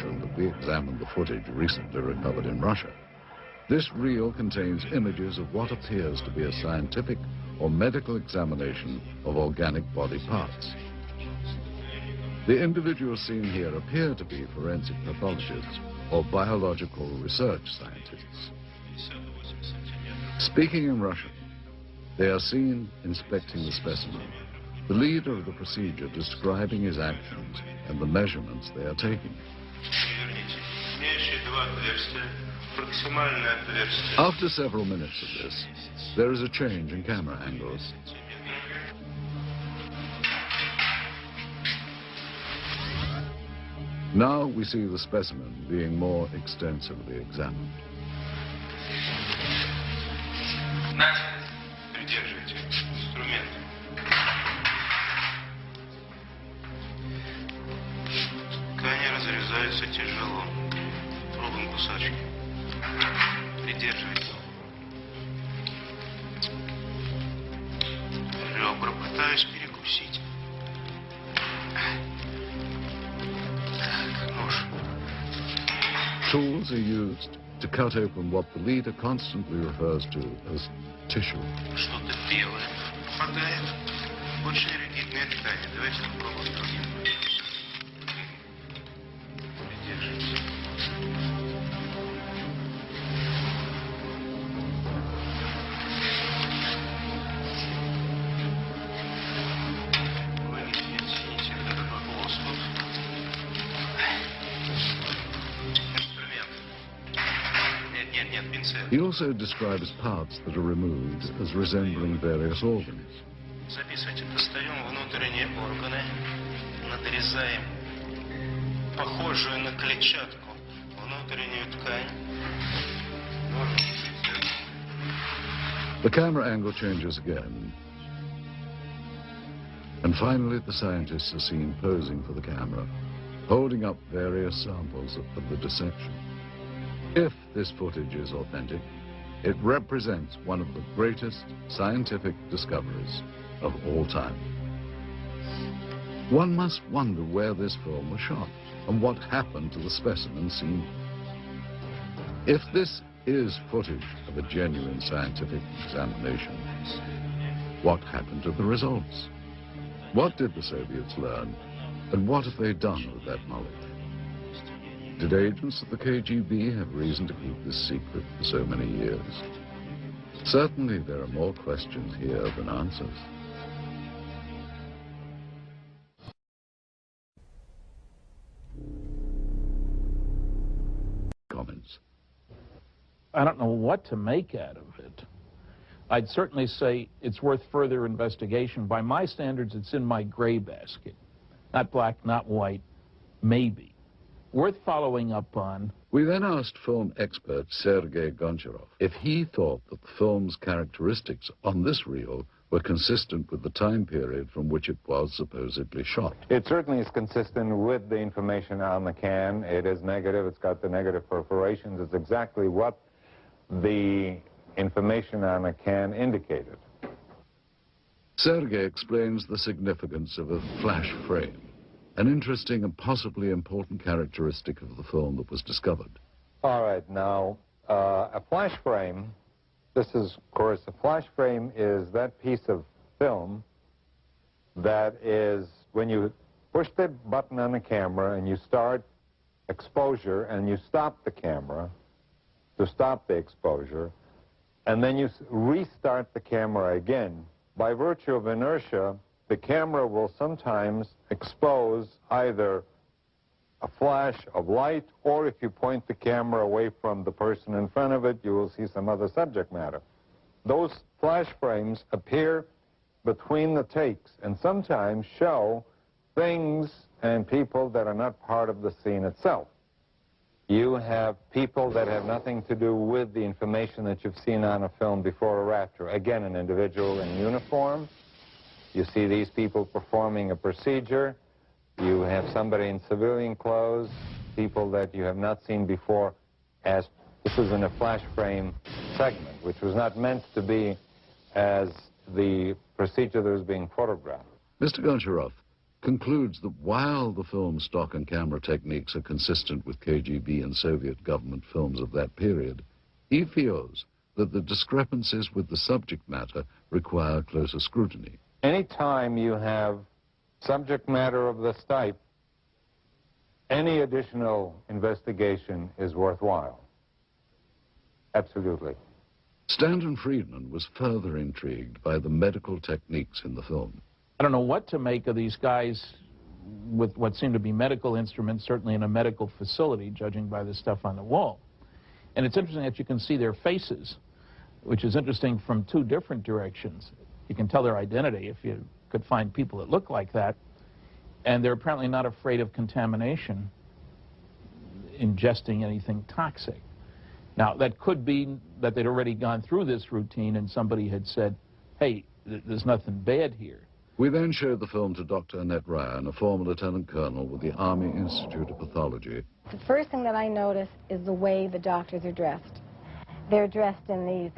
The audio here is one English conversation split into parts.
mention that we examined the footage recently recovered in Russia. This reel contains images of what appears to be a scientific or medical examination of organic body parts. The individuals seen here appear to be forensic pathologists or biological research scientists. Speaking in Russian, they are seen inspecting the specimen, the leader of the procedure describing his actions and the measurements they are taking. After several minutes of this, there is a change in camera angles. Now we see the specimen being more extensively examined. Ткани разрезаются тяжело, пробуем кусочки. Придерживайте. Ребра пытаюсь перекусить. Так, нож. Tools are used to cut open what the leader constantly refers to as tissue. Что-то белое попадает. Очень эрудитные ткани. Давайте попробуем другим. Придерживайте. He also describes parts that are removed as resembling various organs. Записывайте, достаем внутренние органы, надрезаем похожую на клетчатку внутреннюю ткань. The camera angle changes again. And finally, the scientists are seen posing for the camera, holding up various samples of the dissection. If this footage is authentic, it represents one of the greatest scientific discoveries of all time. One must wonder where this film was shot and what happened to the specimen seen. If this is footage of a genuine scientific examination, what happened to the results? What did the Soviets learn, and what have they done with that knowledge? Did agents of the KGB have reason to keep this secret for so many years? Certainly there are more questions here than answers. Comments. I don't know what to make out of it. I'd certainly say it's worth further investigation. By my standards, it's in my gray basket. Not black, not white, maybe. Worth following up on. We then asked film expert Sergei Goncharov if he thought that the film's characteristics on this reel were consistent with the time period from which it was supposedly shot. It certainly is consistent with the information on the can. It is negative. It's got the negative perforations. It's exactly what the information on the can indicated. Sergei explains the significance of a flash frame, an interesting and possibly important characteristic of the film that was discovered. All right, now, a flash frame, this is, of course, a flash frame is that piece of film that is, when you push the button on the camera and you start exposure and you stop the camera to stop the exposure, and then you restart the camera again, by virtue of inertia, the camera will sometimes expose either a flash of light, or if you point the camera away from the person in front of it, you will see some other subject matter. Those flash frames appear between the takes and sometimes show things and people that are not part of the scene itself. You have people that have nothing to do with the information that you've seen on a film before or after. Again, an individual in uniform. You see these people performing a procedure. You have somebody in civilian clothes, people that you have not seen before, as this is in a flash frame segment, which was not meant to be as the procedure that was being photographed. Mr. Goncharov, concludes that while the film stock and camera techniques are consistent with KGB and Soviet government films of that period, he feels that the discrepancies with the subject matter require closer scrutiny. Anytime you have subject matter of this type, any additional investigation is worthwhile. Absolutely. Stanton Friedman was further intrigued by the medical techniques in the film. I don't know what to make of these guys with what seem to be medical instruments, certainly in a medical facility, judging by the stuff on the wall. And it's interesting that you can see their faces, which is interesting from two different directions. You can tell their identity if you could find people that look like that. And they're apparently not afraid of contamination, ingesting anything toxic. Now, that could be that they'd already gone through this routine and somebody had said, hey, there's nothing bad here. We then showed the film to Dr. Annette Ryan, a former lieutenant colonel with the Army Institute of Pathology. The first thing that I noticed is the way the doctors are dressed. They're dressed in these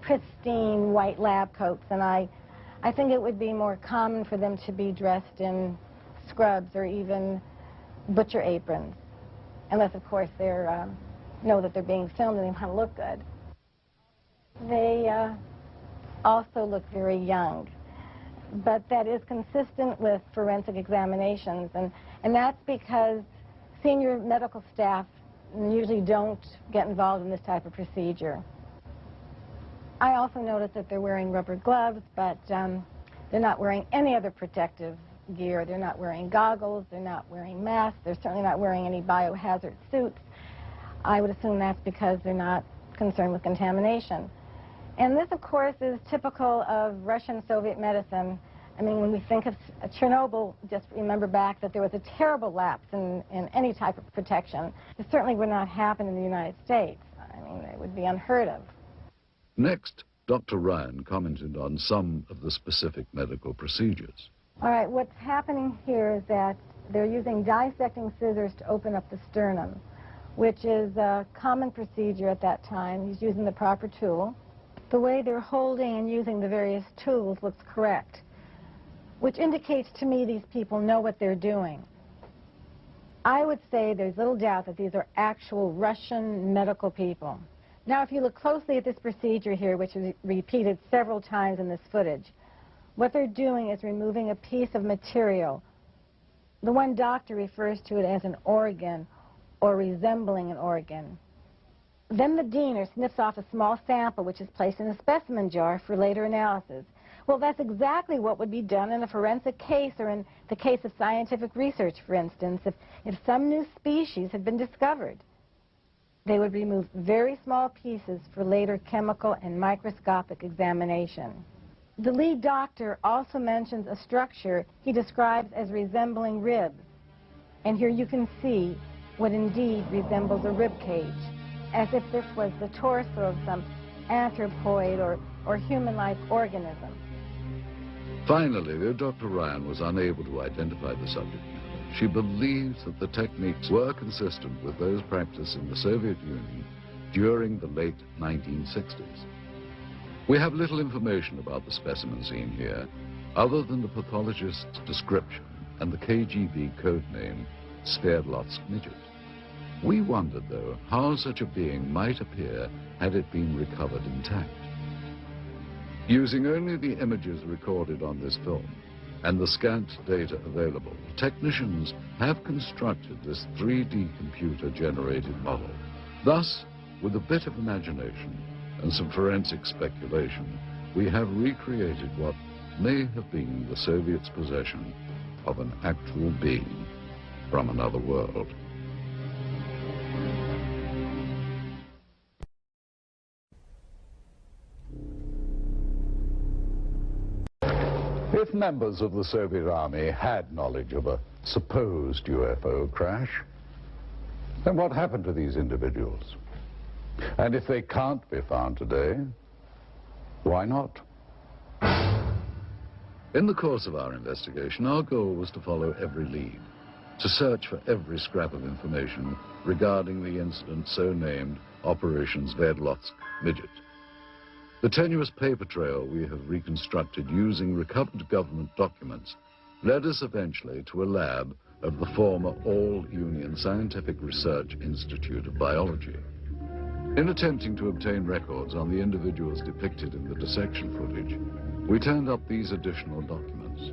pristine white lab coats, and I think it would be more common for them to be dressed in scrubs or even butcher aprons, unless, of course, they know that they're being filmed and they want to look good. They also look very young, but that is consistent with forensic examinations, and that's because senior medical staff usually don't get involved in this type of procedure. I also noticed that they're wearing rubber gloves, but they're not wearing any other protective gear. They're not wearing goggles, they're not wearing masks, they're certainly not wearing any biohazard suits. I would assume that's because they're not concerned with contamination. And this, of course, is typical of Russian-Soviet medicine. I mean, when we think of Chernobyl, just remember back that there was a terrible lapse in any type of protection. It certainly would not happen in the United States. I mean, it would be unheard of. Next, Dr. Ryan commented on some of the specific medical procedures. All right, what's happening here is that they're using dissecting scissors to open up the sternum, which is a common procedure at that time. He's using the proper tool. The way they're holding and using the various tools looks correct, which indicates to me these people know what they're doing. I would say there's little doubt that these are actual Russian medical people. Now, if you look closely at this procedure here, which is repeated several times in this footage, what they're doing is removing a piece of material. The one doctor refers to it as an organ or resembling an organ. Then the diener sniffs off a small sample which is placed in a specimen jar for later analysis. Well, that's exactly what would be done in a forensic case or in the case of scientific research, for instance, if some new species had been discovered. They would remove very small pieces for later chemical and microscopic examination. The lead doctor also mentions a structure he describes as resembling ribs. And here you can see what indeed resembles a rib cage, as if this was the torso of some anthropoid or human-like organism. Finally, though Dr. Ryan was unable to identify the subject matter, she believes that the techniques were consistent with those practiced in the Soviet Union during the late 1960s. We have little information about the specimen seen here, other than the pathologist's description and the KGB code name, Sverdlovsk Midget. We wondered, though, how such a being might appear had it been recovered intact. Using only the images recorded on this film and the scant data available, technicians have constructed this 3D computer-generated model. Thus, with a bit of imagination and some forensic speculation, we have recreated what may have been the Soviets' possession of an actual being from another world. If members of the Soviet Army had knowledge of a supposed UFO crash, then what happened to these individuals? And if they can't be found today, why not? In the course of our investigation, our goal was to follow every lead, to search for every scrap of information regarding the incident so named Operação Sverdlovsk Midget. The tenuous paper trail we have reconstructed using recovered government documents led us eventually to a lab of the former All-Union Scientific Research Institute of Biology. In attempting to obtain records on the individuals depicted in the dissection footage, we turned up these additional documents.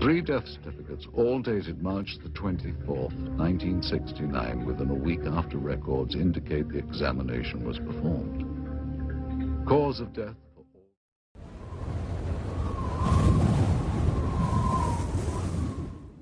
3 death certificates, all dated March the 24th, 1969, within a week after records indicate the examination was performed. Cause of death,